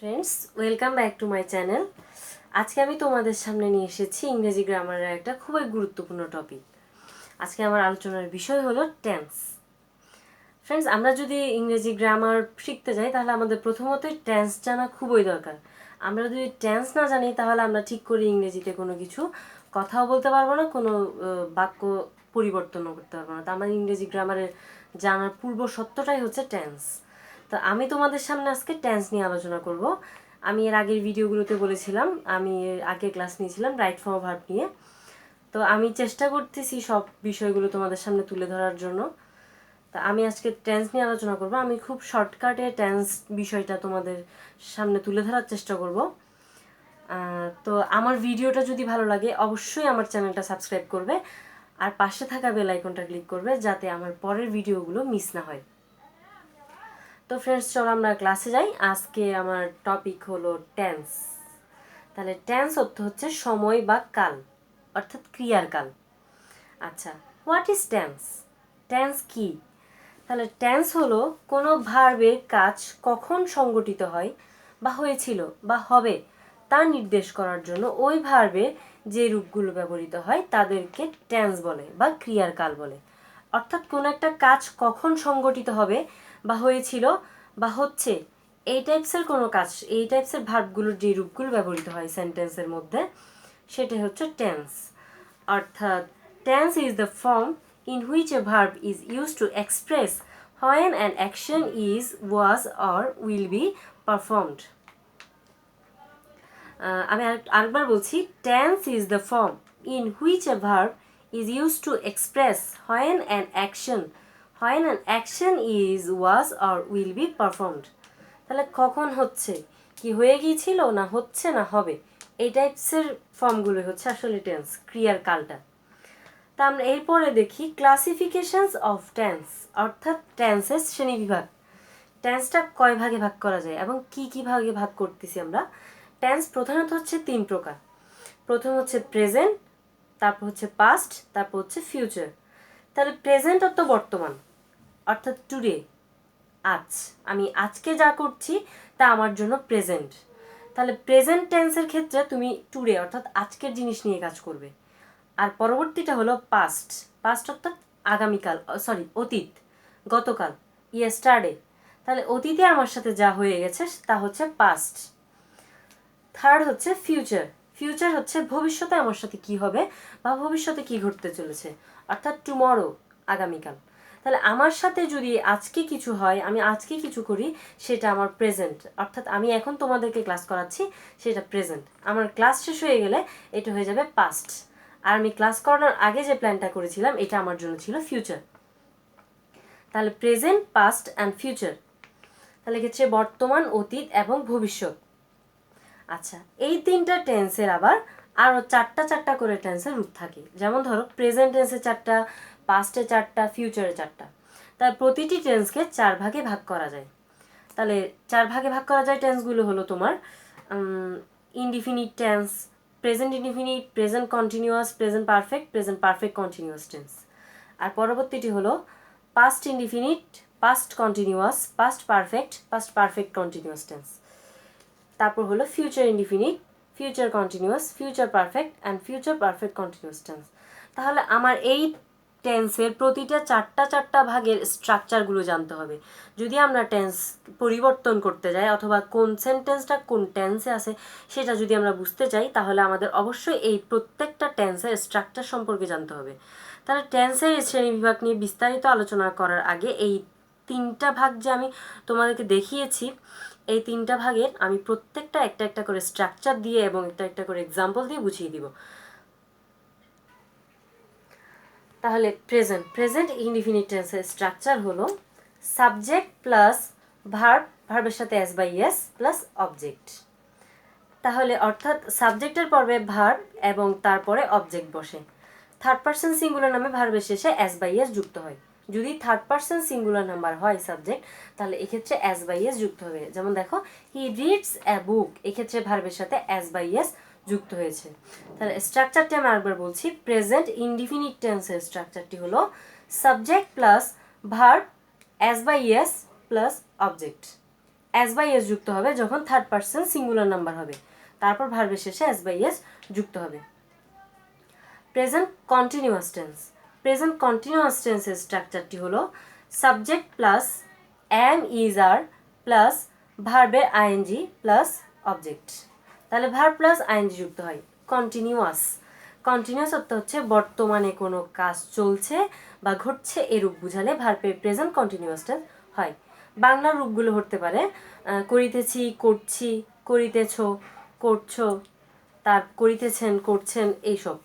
Friends, welcome back to my channel. আজকে আমি তোমাদের সামনে নিয়ে এসেছি ইংরেজি গ্রামারের একটা খুবই গুরুত্বপূর্ণ টপিক। আজকে আমার আলোচনার বিষয় হলো টেন্স। ফ্রেন্ডস, আমরা যদি ইংরেজি গ্রামার শিখতে যাই তাহলে আমাদের প্রথমতই টেন্স জানা খুবই দরকার। আমরা যদি টেন্স না জানি তাহলে আমরা ঠিক করে ইংরেজিতে কোনো কিছু কথাও বলতে পারবো না, কোনো বাক্য পরিবর্তনও করতে পারবো না। তো আমার ইংরেজি গ্রামারের জানার পূর্ব সত্যটাই হচ্ছে টেন্স। তো আমি তোমাদের সামনে আজকে টেন্স নিয়ে আলোচনা করব। আমি এর আগের ভিডিওগুলোতে বলেছিলাম, আমি এর আগে ক্লাস নিয়েছিলাম রাইট ফর্ম অফ ভার্ব নিয়ে। তো আমি চেষ্টা করতেছি সব বিষয়গুলো তোমাদের সামনে তুলে ধরার জন্য। তা আমি আজকে টেন্স নিয়ে আলোচনা করব। আমি খুব শর্টকাটে টেন্স বিষয়টা তোমাদের সামনে তুলে ধরার চেষ্টা করব। তো আমার ভিডিওটা যদি ভালো লাগে অবশ্যই আমার চ্যানেলটা সাবস্ক্রাইব করবে আর পাশে থাকা বেল আইকনটা ক্লিক করবে যাতে আমার পরের ভিডিওগুলো মিস না হয়। তো ফ্রেন্ডস, চলো আমরা ক্লাসে যাই। আজকে আমার টপিক হলো টেন্স। তাহলে টেন্স অর্থ হচ্ছে সময় বা কাল, অর্থাৎ ক্রিয়ার কাল। আচ্ছা, হোয়াট ইজ টেন্স? টেন্স কি? তাহলে টেন্স হলো কোনো ভার্বের কাজ কখন সংগঠিত হয় বা হয়েছিল বা হবে তা নির্দেশ করার জন্য ওই ভার্বে যে রূপগুলো ব্যবহৃত হয় তাদেরকে টেন্স বলে বা ক্রিয়ার কাল বলে। অর্থাৎ কোনো একটা কাজ কখন সংগঠিত হবে বা হয়েছিল বা হচ্ছে, এই টাইপসের কোনো কাজ, এই টাইপসের ভার্বগুলোর যে রূপগুলো ব্যবহৃত হয় সেন্টেন্সের মধ্যে, সেটা হচ্ছে টেন্স। অর্থাৎ tense is the form in which a verb is used to express when an action is, was or will be performed. আমি আরেকবার বলছি, tense is the form in which a verb is use to express when an action is, was or will be performed. তাহলে কখন হচ্ছে, কি হয়ে গিয়েছিল, না হচ্ছে, না হবে, এই টাইপসের ফর্মগুলো হচ্ছে আসলে টেন্স, ক্রিয়ার কালটা। তা আমরা এরপরে দেখি ক্লাসিফিকেশনস অফ টেন্স, অর্থাৎ টেন্সের শ্রেণীবিভাগ। টেন্সটা কয় ভাগে ভাগ করা যায় এবং কি কি ভাগে ভাগ করতেছি আমরা। টেন্স প্রধানত হচ্ছে তিন প্রকার। প্রথম হচ্ছে প্রেজেন্ট, তারপর হচ্ছে পাস্ট, তারপর হচ্ছে ফিউচার। তাহলে প্রেজেন্ট অর্থ বর্তমান, অর্থাৎ টুডে, আজ, আমি আজকে যা করছি তা আমার জন্য প্রেজেন্ট। তাহলে প্রেজেন্ট টেন্সের ক্ষেত্রে তুমি টুডে অর্থাৎ আজকের জিনিস নিয়ে কাজ করবে। আর পরবর্তীটা হলো পাস্ট। পাস্ট অর্থাৎ আগামীকাল, অতীত, গতকাল, ইয়েস্টারডে। তাহলে অতীতে আমার সাথে যা হয়ে গেছে তা হচ্ছে পাস্ট। থার্ড হচ্ছে ফিউচার। ফিউচার হচ্ছে ভবিষ্যতে আমার সাথে কি হবে বা ভবিষ্যতে কি ঘটতে চলেছে, অর্থাৎ টুমরো, আগামীকাল। তাহলে আমার সাথে যদি আজকে কিছু হয়, আমি আজকে কিছু করি, সেটা আমার প্রেজেন্ট, অর্থাৎ আমি এখন তোমাদেরকে ক্লাস করাচ্ছি, সেটা প্রেজেন্ট। আমার ক্লাস শেষ হয়ে গেলে এটা হয়ে যাবে পাস্ট। আর আমি ক্লাস করানোর আগে যে প্ল্যানটা করেছিলাম এটা আমার জন্য ছিল ফিউচার। তাহলে প্রেজেন্ট, পাস্ট অ্যান্ড ফিউচার। তাহলে ক্ষেত্রে বর্তমান, অতীত এবং ভবিষ্যৎ। আচ্ছা, এই তিনটা টেন্সের আবার আরও চারটা করে টেন্সের রূপ থাকে। যেমন ধরো প্রেজেন্ট টেন্সে চারটা, পাস্টে চারটা, ফিউচারে চারটা। তার প্রতিটি টেন্সকে চার ভাগে ভাগ করা যায়। তাহলে চার ভাগে ভাগ করা যায় টেন্সগুলো হলো তোমার indefinite tense, present indefinite, present continuous, present perfect, present perfect continuous tense. আর পরবর্তীটি হলো past indefinite, past continuous, past perfect, past perfect continuous tense. তারপর হলো future indefinite, future continuous, future perfect and future perfect continuous tense. তাহলে আমার এই টেন্সের প্রতিটা চারটা ভাগের স্ট্রাকচারগুলো জানতে হবে। যদি আমরা টেন্স পরিবর্তন করতে যাই অথবা কোন সেন্টেন্সটা কোন টেন্সে আছে সেটা যদি আমরা বুঝতে চাই তাহলে আমাদের অবশ্যই এই প্রত্যেকটা টেন্সের স্ট্রাকচার সম্পর্কে জানতে হবে। তাহলে টেন্সের শ্রেণীবিভাগ নিয়ে বিস্তারিত আলোচনা করার আগে এই তিনটা ভাগ যে আমি তোমাদেরকে দেখিয়েছি, এই তিনটা ভাগের আমি প্রত্যেকটা একটা করে স্ট্রাকচার দিয়ে এবং একটা করে এক্সাম্পল দিয়ে বুঝিয়ে দিব। তাহলে প্রেজেন্ট ইনডিফিনিট টেন্সের স্ট্রাকচার হলো সাবজেক্ট প্লাস ভার্ব, ভার্বের সাথে s by s plus object. তাহলে অর্থাৎ সাবজেক্টের পর্বে ভার্ব এবং তারপরে অবজেক্ট বসে। থার্ড পারসন সিঙ্গুলার নামে ভার্বের শেষে এস বাই এস যুক্ত হয়। যদি থার্ড পারসন সিঙ্গুলার নাম্বার হয় সাবজেক্ট তাহলে এক্ষেত্রে এস বাই এস যুক্ত হবে। যেমন দেখো, হি রিডস এ বুক, এক্ষেত্রে ভার্বের সাথে এস বাই এস যুক্ত হয়েছে। তাহলে স্ট্রাকচারটি আমি আরেকবার বলছি, প্রেজেন্ট ইনডিফিনিট টেন্সের স্ট্রাকচারটি হলো subject plus verb, s by s plus object. S by s যুক্ত হবে যখন থার্ড পার্সন সিঙ্গুলার নাম্বার হবে, তারপর ভার্বের শেষে এস বাই এস যুক্ত হবে। Present continuous tense. Present continuous টেন্সের স্ট্রাকচারটি হলো subject plus am is are plus ভার্বের আইএনজি প্লাস অবজেক্ট। তাহলে ভার্ব প্লাস আইএনজি যুক্ত হয়। কন্টিনিউয়াস, কন্টিনিউয়াস অর্থ হচ্ছে বর্তমানে কোনো কাজ চলছে বা ঘটছে এরূপ বুঝালে ভার্বের প্রেজেন্ট কন্টিনিউয়াস টেন্স হয়। বাংলার রূপগুলো হতে পারে করিতেছি, করছি, করিতেছ, করছো, তার করিতেছেন, করছেন, এইসব।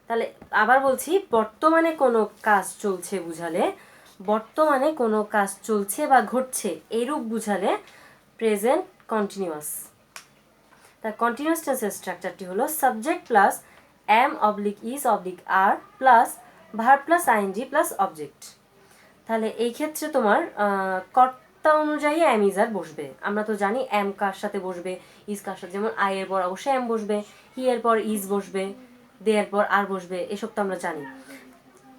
তাহলে আবার বলছি, বর্তমানে কোনো কাজ চলছে বুঝালে, বর্তমানে কোনো কাজ চলছে বা ঘটছে এইরূপ বুঝালে প্রেজেন্ট কন্টিনিউয়াস। তার কন্টিনিউয়াস টেন্সের স্ট্রাকচারটি হলো subject plus am oblique is oblique are plus verb plus ING plus object. তাহলে এই ক্ষেত্রে তোমার কর্তা অনুযায়ী এম ইজ আর বসবে। আমরা তো জানি এম কার সাথে বসবে, ইজ কার সাথে, যেমন আই এর পর অবশ্যই এম বসবে, হি এর পর ইজ বসবে, দে এর পর আর বসবে, এসব তো আমরা জানি।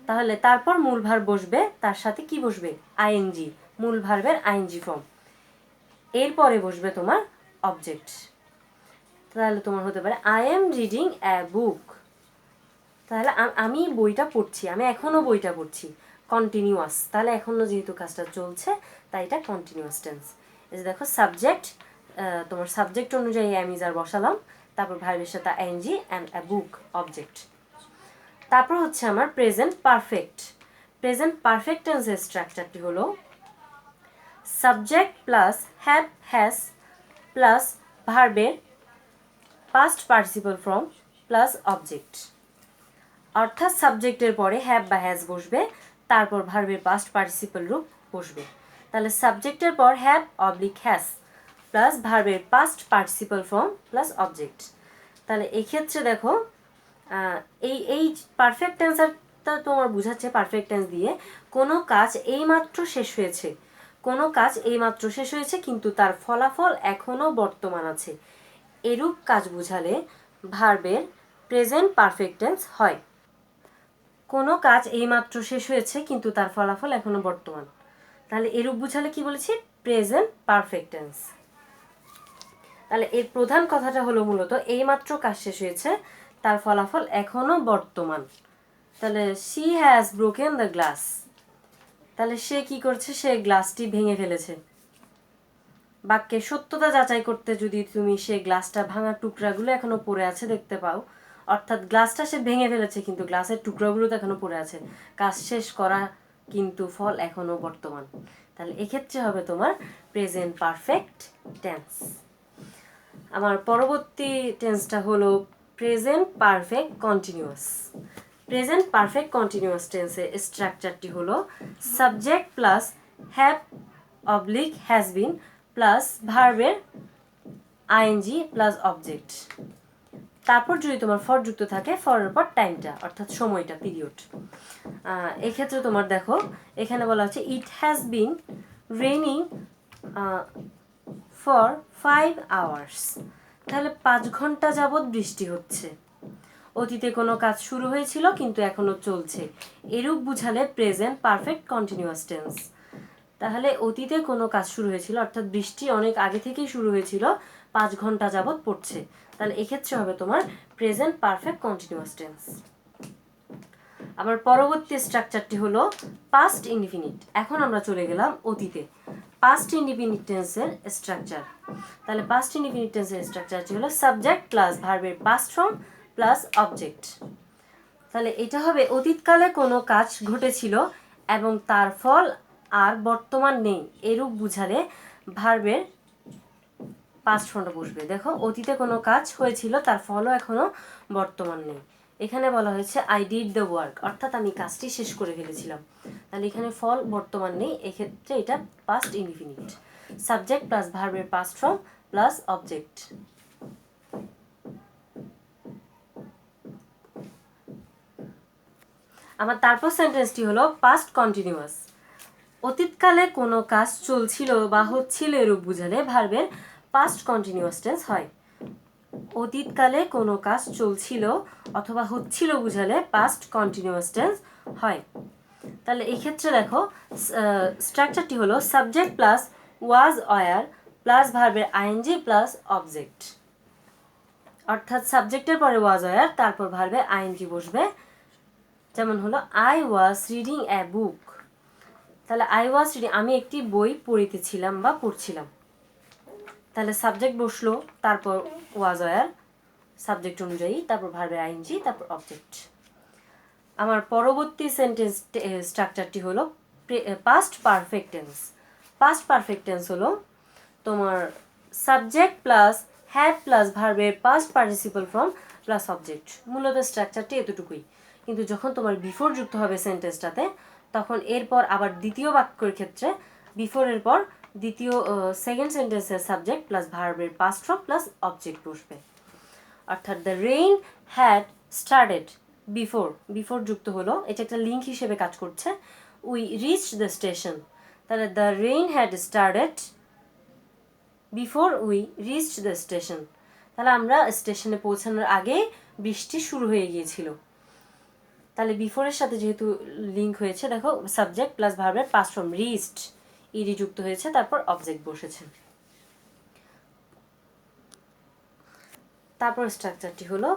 তাহলে তারপর মূল ভার্ব বসবে, তার সাথে কি বসবে? আইএনজি, মূল ভার্বের আইএনজি ফর্ম। এরপরে বসবে তোমার অবজেক্ট। তাহলে তোমার হতে পারে আই এম রিডিং এ বুক। তাহলে আমি বইটা পড়ছি, আমি এখনও বইটা পড়ছি। কন্টিনিউয়াস, তাহলে এখনও যেহেতু কাজটা চলছে তাই এটা কন্টিনিউয়াস টেন্স। এই যে দেখো সাবজেক্ট, তোমার সাবজেক্ট অনুযায়ী এম ইজ আর বসালাম, তারপর ভার্বের সাথে ING and a book object. তারপর হচ্ছে আমার প্রেজেন্ট পারফেক্ট। প্রেজেন্ট পারফেক্ট টেন্সের স্ট্রাকচারটি হলো subject plus have has plus ভার্বের past participle form plus object. অর্থাৎ সাবজেক্টের পরে হ্যাভ বা হ্যাজ বসবে, তারপর ভার্বের পাস্ট পার্টিসিপল রূপ বসবে। তাহলে সাবজেক্টের পর হ্যাভ অবলিক হ্যাজ প্লাস ভার্বের past participle form plus object. তাহলে এই ক্ষেত্রে দেখো এই পারফেক্ট টেন্সটা তোমার বোঝাচ্ছে পারফেক্ট টেন্স দিয়ে কোনো কাজ এইমাত্র শেষ হয়েছে, কোনো কাজ এইমাত্র শেষ হয়েছে কিন্তু তার ফলাফল এখনও বর্তমান আছে, এরূপ কাজ বোঝালে ভার্বের প্রেজেন্ট পারফেক্ট টেন্স হয়। কোনো কাজ এইমাত্র শেষ হয়েছে কিন্তু তার ফলাফল এখনও বর্তমান, তাহলে এরূপ বুঝালে কি বলেছি? Present perfect tense. তাহলে এর প্রধান কথাটা হলো মূলত এইমাত্র কাজ শেষ হয়েছে, তার ফলাফল এখনও বর্তমান। তাহলে she has broken the glass. তাহলে সে কি করছে? সে গ্লাসটি ভেঙে ফেলেছে। বাক্যের সত্যতা যাচাই করতে যদি তুমি সে গ্লাসটা ভাঙা টুকরাগুলো এখনো পড়ে আছে দেখতে পাও, অর্থাৎ গ্লাসটা সে ভেঙে ফেলেছে কিন্তু গ্লাসের টুকরাগুলো তো এখনো পড়ে আছে, কাজ শেষ করা কিন্তু ফল এখনো বর্তমান। তাহলে এক্ষেত্রে হবে তোমার প্রেজেন্ট পারফেক্ট টেন্স। আমার পরবর্তী টেন্সটা হলো present perfect continuous. Present perfect continuous টেন্সের স্ট্রাকচারটি হলো subject plus have oblique has been plus ভার্বের আইএনজি প্লাস অবজেক্ট। তারপর যদি তোমার ফর যুক্ত থাকে, ফরের পর টাইমটা অর্থাৎ সময়টা, পিরিয়ড। এক্ষেত্রে তোমার দেখো এখানে বলা হচ্ছে it has been raining for 5 hours। তাহলে 5 ঘন্টা যাবৎ বৃষ্টি হচ্ছে। অতীতে কোনো কাজ শুরু হয়েছিল কিন্তু এখনো চলছে, এরূপ বুঝালে প্রেজেন্ট পারফেক্ট কন্টিনিউয়াস টেন্স। তাহলে অতীতে কোনো কাজ শুরু হয়েছিল অর্থাৎ বৃষ্টি অনেক আগে থেকেই শুরু হয়েছিল, 5 ঘন্টা যাবৎ পড়ছে, তাহলে এক্ষেত্রে হবে তোমার প্রেজেন্ট পারফেক্ট কন্টিনিউয়াস টেন্স। আমার পরবর্তী স্ট্রাকচারটি হলো পাস্ট ইনডিফিনিট। এখন আমরা চলে গেলাম অতীতে। পাস্ট ইনডিফিনিট টেন্সের স্ট্রাকচার। তাহলে পাস্ট ইনডিফিনিট টেন্সের স্ট্রাকচারটি হলো সাবজেক্ট প্লাস ভার্বের পাস্ট ফর্ম প্লাস অবজেক্ট। তাহলে এটা হবে অতীতকালে কোনো কাজ ঘটেছিল এবং তার ফল আর বর্তমান নেই, এরূপ বুঝালে ভার্বের পাস্ট ফর্মটা বসবে। দেখো অতীতে কোনো কাজ হয়েছিল, তার ফলও এখনো বর্তমান নেই। এখানে বলা হয়েছে আই ডিড দ্য ওয়ার্ক, অর্থাৎ আমি কাজটি শেষ করে ফেলেছিলাম। তাহলে এখানে ফল বর্তমান নেই, এক্ষেত্রে এটা পাস্ট ইনডিফিনিট। সাবজেক্ট প্লাস ভার্বের পাস্ট ফর্ম প্লাস অবজেক্ট। আমার তারপর সেন্টেন্সটি হলো পাস্ট কন্টিনিউয়াস। অতীতকালে কোনো কাজ চলছিল বা হচ্ছিল এরূপ বুঝালে ভার্বের পাস্ট কন্টিনিউয়াস টেন্স হয়। অতীতকালে কোনো কাজ চলছিল অথবা হচ্ছিল বুঝালে পাস্ট কন্টিনিউয়াস টেন্স হয়। তাহলে এই ক্ষেত্রে দেখো স্ট্রাকচারটি হলো subject plus was were plus ভার্বের আইএনজি প্লাস অবজেক্ট, অর্থাৎ সাবজেক্টের পরে ওয়াজ ওয়্যার, তারপর ভার্বে আইএনজি বসবে। যেমন হলো আই ওয়াজ রিডিং এ বুক, তাহলে আই ওয়াজ রিডিং আমি একটি বই পড়িতেছিলাম বা পড়ছিলাম, তাহলে সাবজেক্ট বসলো, তারপর ওয়াজ ওয়্যার সাবজেক্ট অনুযায়ী, তারপর ভার্বের আইএনজি, তারপর অবজেক্ট। আমার পরবর্তী সেন্টেন্স স্ট্রাকচারটি হলো past perfect tense. Past perfect tense হলো তোমার সাবজেক্ট প্লাস হ্যাড প্লাস ভার্বের past participle form plus object. মূলত স্ট্রাকচারটি এতটুকুই, কিন্তু যখন তোমার বিফোর যুক্ত হবে সেন্টেন্সটাতে, তখন এরপর আবার দ্বিতীয় বাক্যের ক্ষেত্রে বিফোরের পর দ্বিতীয় সেকেন্ড সেন্টেন্সের সাবজেক্ট প্লাস ভার্বের পাস্ট ফর্ম প্লাস অবজেক্ট বসবে। অর্থাৎ the rain had started before, before যুক্ত হলো, এটা একটা লিঙ্ক হিসেবে কাজ করছে। উই রিচড দ্য স্টেশন, তাহলে the rain had started before we reached the station, তাহলে আমরা স্টেশনে পৌঁছানোর আগে বৃষ্টি শুরু হয়ে গিয়েছিল। তাহলে বিফোরের সাথে যেহেতু লিঙ্ক হয়েছে, দেখো সাবজেক্ট প্লাস ভার্বের পাস্ট ফর্ম রিচড ইডি যুক্ত হয়েছে, তারপর অবজেক্ট বসেছে। তারপর স্ট্রাকচারটি হলো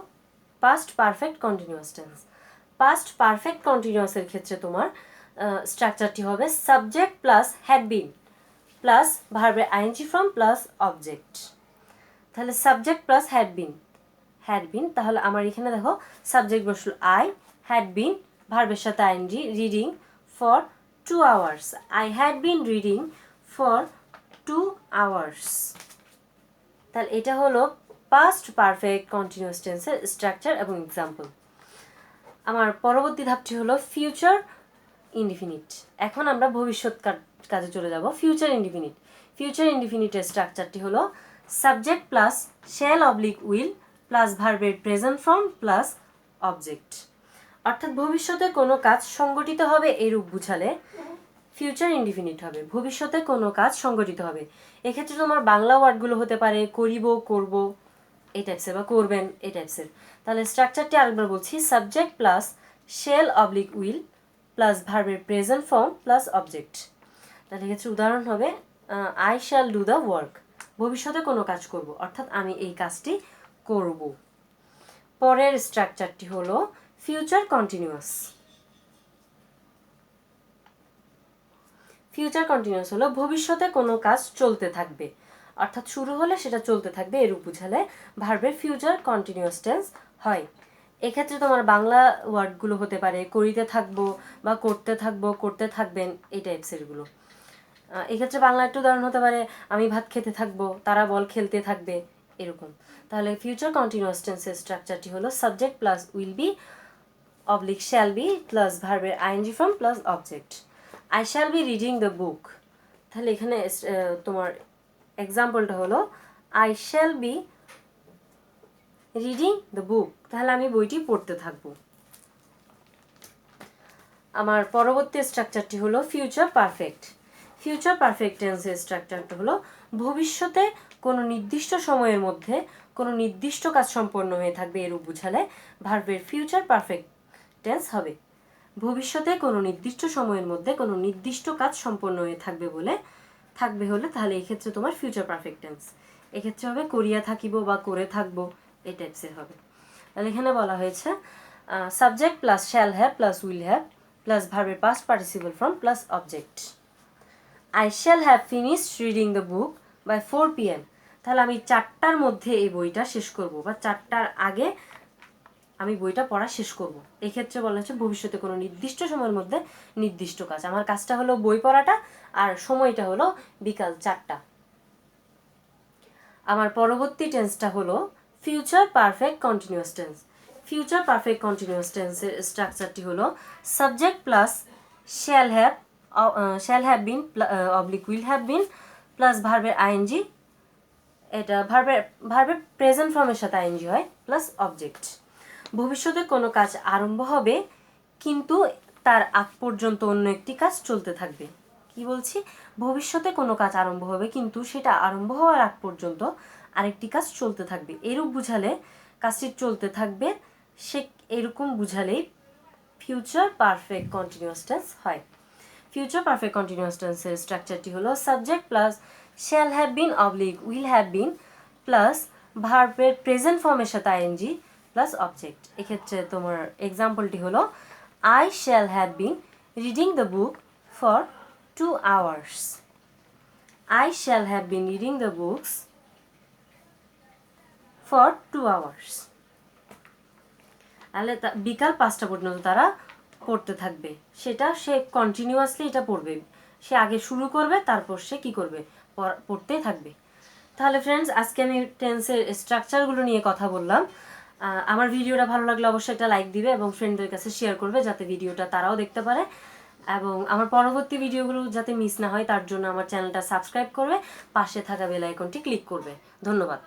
past perfect continuous tense. Past perfect কন্টিনিউয়াসের ক্ষেত্রে তোমার স্ট্রাকচারটি হবে subject plus had been plus ভার্বের আইএনজি ফর্ম প্লাস অবজেক্ট। তাহলে সাবজেক্ট প্লাস হ্যাড বিন, তাহলে আমার এখানে দেখো সাবজেক্ট বসলো আই, হ্যাড বিন ভার্বের সাথে ING, reading for 2 hours, I had been reading for 2 hours। তাহলে এটা হলো পাস্ট পারফেক্ট কন্টিনিউয়াস টেন্সের স্ট্রাকচার এবং এক্সাম্পল। আমার পরবর্তী ধাপটি হলো ফিউচার ইনডিফিনিট। এখন আমরা ভবিষ্যৎ কাজে চলে যাব। ফিউচার ইনডিফিনিট, ফিউচার ইনডিফিনিটের স্ট্রাকচারটি হলো subject plus shall oblique will plus ভার্বের প্রেজেন্ট ফর্ম প্লাস অবজেক্ট। অর্থাৎ ভবিষ্যতে কোনো কাজ সংগঠিত হবে এরূপ বুঝালে ফিউচার ইনডিফিনিট হবে, ভবিষ্যতে কোনো কাজ সংগঠিত হবে। এক্ষেত্রে তোমার বাংলা ওয়ার্ডগুলো হতে পারে করিব, করব এই টাইপসের, বা করবেন এই টাইপসের। তাহলে স্ট্রাকচারটি আরেকবার বলছি, subject plus shall oblique will plus ভার্বের প্রেজেন্ট ফর্ম প্লাস অবজেক্ট। তাহলে এক্ষেত্রে উদাহরণ হবে I shall do the work, ভবিষ্যতে কোনো কাজ করব, অর্থাৎ আমি এই কাজটি করব। পরের স্ট্রাকচারটি হলো ফিউচার কন্টিনিউয়াস। ফিউচার কন্টিনিউয়াস হলো ভবিষ্যতে কোনো কাজ চলতে থাকবে, অর্থাৎ শুরু হলে সেটা চলতে থাকবে এরূপ বুঝালে ভার্বের ফিউচার কন্টিনিউয়াস টেন্স হয়। এক্ষেত্রে তোমার বাংলা ওয়ার্ডগুলো হতে পারে করিতে থাকবো বা করতে থাকবো, করতে থাকবেন এই টাইপসেরগুলো। এক্ষেত্রে বাংলা একটা উদাহরণ হতে পারে আমি ভাত খেতে থাকবো, তারা বল খেলতে থাকবে, এরকম। তাহলে ফিউচার কন্টিনিউয়াস টেন্সের স্ট্রাকচারটি হলো subject plus will be oblique shall be plus ভার্বের ING form plus object. I shall be reading the book, তাহলে এখানে তোমার এক্সাম্পলটা হলো I shall be reading the book, তাহলে আমি বইটি পড়তে থাকবো। আমার পরবর্তী স্ট্রাকচারটি হলো ফিউচার পারফেক্ট। ফিউচার পারফেক্ট টেন্সের স্ট্রাকচারটা হলো ভবিষ্যতে কোনো নির্দিষ্ট সময়ের মধ্যে কোনো নির্দিষ্ট কাজ সম্পন্ন হয়ে থাকবে এরূপ বুঝালে ভার্বের ফিউচার পারফেক্ট টেন্স হবে। ভবিষ্যতে কোনো নির্দিষ্ট সময়ের মধ্যে কোনো নির্দিষ্ট কাজ সম্পন্ন হয়ে থাকবে হলে তাহলে এক্ষেত্রে তোমার ফিউচার পারফেক্ট টেন্স। এক্ষেত্রে হবে করিয়া থাকিব বা করে থাকবো এই টাইপসের হবে। তাহলে এখানে বলা হয়েছে subject plus shall have plus will have plus ভার্বের past participle form plus object. I shall have finished reading the book by 4 PM, তাহলে আমি 4টার মধ্যে এই বইটা শেষ করব বা 4টার আগে আমি বইটা পড়া শেষ করব। এক্ষেত্রে বলা হচ্ছে ভবিষ্যতে কোনো নির্দিষ্ট সময়ের মধ্যে নির্দিষ্ট কাজ, আমার কাজটা হলো বই পড়াটা আর সময়টা হলো বিকাল 4টা। আমার পরবর্তী টেন্সটা হলো future perfect continuous tense. Future perfect continuous টেন্সের স্ট্রাকচারটি হলো subject plus shall have been oblique will have been plus ভার্বের আইএনজি, এটা ভার্বের প্রেজেন্ট ফর্মের সাথে আইএনজি হয় প্লাস অবজেক্ট। ভবিষ্যতে কোনো কাজ আরম্ভ হবে কিন্তু তার আগ পর্যন্ত অন্য একটি কাজ চলতে থাকবে। কি বলছি, ভবিষ্যতে কোনো কাজ আরম্ভ হবে কিন্তু সেটা আরম্ভ হওয়ার আগ পর্যন্ত আরেকটি কাজ চলতে থাকবে এরূপ বুঝালে কাজটি চলতে থাকবে, সে এরকম বুঝালেই ফিউচার পারফেক্ট কন্টিনিউয়াস টেন্স হয়। ফিউচার পারফেক্ট কন্টিনিউয়াস টেন্সের স্ট্রাকচারটি হলো subject plus shall have been oblique will have been plus ভার্বের প্রেজেন্ট ফর্মের সাথে আইএনজি প্লাস অবজেক্ট। এক্ষেত্রে তোমার এক্সাম্পলটি হলো I shall have been reading the book for 2 hours. I shall have been reading the books for 2 hours. তাহলে বিকাল 5টা পর্যন্ত তারা পড়তে থাকবে, সেটা সে কন্টিনিউয়াসলি এটা পড়বে, সে আগে শুরু করবে তারপর সে কি করবে, পড়তেই থাকবে। তাহলে ফ্রেন্ডস, আজকে আমি টেন্সের স্ট্রাকচারগুলো নিয়ে কথা বললাম। আমার ভিডিওটা ভালো লাগলে অবশ্যই একটা লাইক দিবে এবং ফ্রেন্ডদের কাছে শেয়ার করবে যাতে ভিডিওটা তারাও দেখতে পারে, এবং আমার পরবর্তী ভিডিওগুলো যাতে মিস না হয় তার জন্য আমার চ্যানেলটা সাবস্ক্রাইব করবে, পাশে থাকা বেল আইকনটি ক্লিক করবে। ধন্যবাদ।